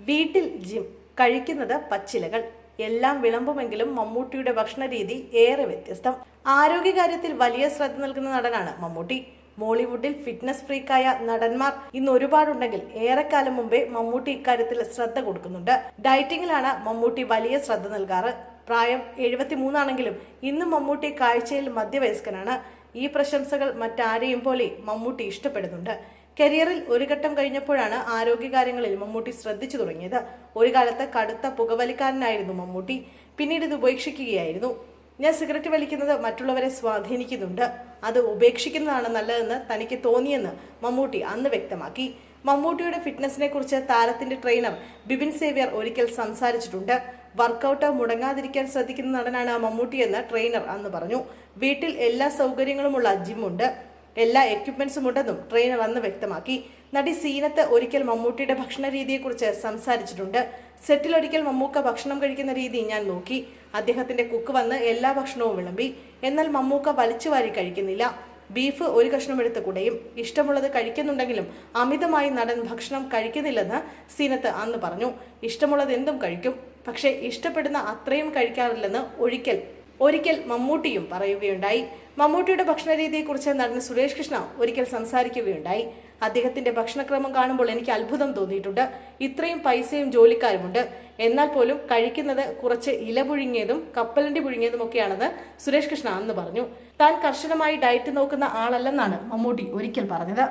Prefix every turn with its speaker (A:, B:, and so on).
A: വീട്ടിൽ ജിം, കഴിക്കുന്നത് പച്ചിലകൾ. എല്ലാം വിളമ്പുമെങ്കിലും മമ്മൂട്ടിയുടെ ഭക്ഷണ രീതി ഏറെ വ്യത്യസ്തം. ആരോഗ്യകാര്യത്തിൽ വലിയ ശ്രദ്ധ നൽകുന്ന നടനാണ് മമ്മൂട്ടി. മോളിവുഡിൽ ഫിറ്റ്നസ് ഫ്രീക്കായ നടന്മാർ ഇന്ന് ഒരുപാടുണ്ടെങ്കിൽ ഏറെക്കാലം മുമ്പേ മമ്മൂട്ടി ഇക്കാര്യത്തിൽ ശ്രദ്ധ കൊടുക്കുന്നുണ്ട്. ഡയറ്റിങ്ങിലാണ് മമ്മൂട്ടി വലിയ ശ്രദ്ധ നൽകാറ്. പ്രായം 73 ആണെങ്കിലും ഇന്നും മമ്മൂട്ടി കാഴ്ചയിൽ മധ്യവയസ്കനാണ്. ഈ പ്രശംസകൾ മറ്റാരെയും പോലെ മമ്മൂട്ടി ഇഷ്ടപ്പെടുന്നുണ്ട്. കരിയറിൽ ഒരു ഘട്ടം കഴിഞ്ഞപ്പോഴാണ് ആരോഗ്യകാര്യങ്ങളിൽ മമ്മൂട്ടി ശ്രദ്ധിച്ചു തുടങ്ങിയത്. ഒരു കാലത്ത് കടുത്ത പുകവലിക്കാരനായിരുന്നു മമ്മൂട്ടി. പിന്നീട് ഇത് ഉപേക്ഷിക്കുകയായിരുന്നു. ഞാൻ സിഗരറ്റ് വലിക്കുന്നത് മറ്റുള്ളവരെ സ്വാധീനിക്കുന്നുണ്ട്, അത് ഉപേക്ഷിക്കുന്നതാണ് നല്ലതെന്ന് തനിക്ക് തോന്നിയെന്ന് മമ്മൂട്ടി അന്ന് വ്യക്തമാക്കി. മമ്മൂട്ടിയുടെ ഫിറ്റ്നസിനെ കുറിച്ച് താരത്തിന്റെ ട്രെയിനർ ബിബിൻ സേവ്യർ ഒരിക്കൽ സംസാരിച്ചിട്ടുണ്ട്. വർക്കൗട്ട് മുടങ്ങാതിരിക്കാൻ ശ്രദ്ധിക്കുന്ന നടനാണ് മമ്മൂട്ടിയെന്ന് ട്രെയിനർ അന്ന് പറഞ്ഞു. വീട്ടിൽ എല്ലാ സൗകര്യങ്ങളുമുള്ള ജിമ്മുണ്ട്, എല്ലാ എക്യുപ്മെന്റ്സും ഉണ്ടെന്നും ട്രെയിനർ അന്ന് വ്യക്തമാക്കി. നടി സീനത്ത് ഒരിക്കൽ മമ്മൂട്ടിയുടെ ഭക്ഷണ രീതിയെക്കുറിച്ച് സംസാരിച്ചിട്ടുണ്ട്. സെറ്റിൽ ഒരിക്കൽ മമ്മൂക്ക ഭക്ഷണം കഴിക്കുന്ന രീതി ഞാൻ നോക്കി. അദ്ദേഹത്തിന്റെ കുക്ക് വന്ന് എല്ലാ ഭക്ഷണവും വിളമ്പി. എന്നാൽ മമ്മൂക്ക വലിച്ചുവാരി കഴിക്കുന്നില്ല. ബീഫ് ഒരു കഷ്ണം എടുത്ത് കുടയും. ഇഷ്ടമുള്ളത് കഴിക്കുന്നുണ്ടെങ്കിലും അമിതമായി നടൻ ഭക്ഷണം കഴിക്കുന്നില്ലെന്ന് സീനത്ത് അന്ന് പറഞ്ഞു. ഇഷ്ടമുള്ളത് എന്തും കഴിക്കും, പക്ഷേ ഇഷ്ടപ്പെടുന്ന അത്രയും കഴിക്കാറില്ലെന്ന് ഒരിക്കൽ മമ്മൂട്ടിയും പറയുകയുണ്ടായി. മമ്മൂട്ടിയുടെ ഭക്ഷണ രീതിയെക്കുറിച്ച് നടൻ സുരേഷ് കൃഷ്ണ ഒരിക്കൽ സംസാരിക്കുകയുണ്ടായി. അദ്ദേഹത്തിന്റെ ഭക്ഷണക്രമം കാണുമ്പോൾ എനിക്ക് അത്ഭുതം തോന്നിയിട്ടുണ്ട്. ഇത്രയും പൈസയും ജോലിക്കാരുമുണ്ട്, എന്നാൽ പോലും കഴിക്കുന്നത് കുറച്ച് ഇല പുഴുങ്ങിയതും കപ്പലണ്ടി പുഴുങ്ങിയതും ഒക്കെയാണെന്ന് സുരേഷ് കൃഷ്ണ അന്ന് പറഞ്ഞു. താൻ കർശനമായി ഡയറ്റ് നോക്കുന്ന ആളല്ലെന്നാണ് മമ്മൂട്ടി ഒരിക്കൽ പറഞ്ഞത്.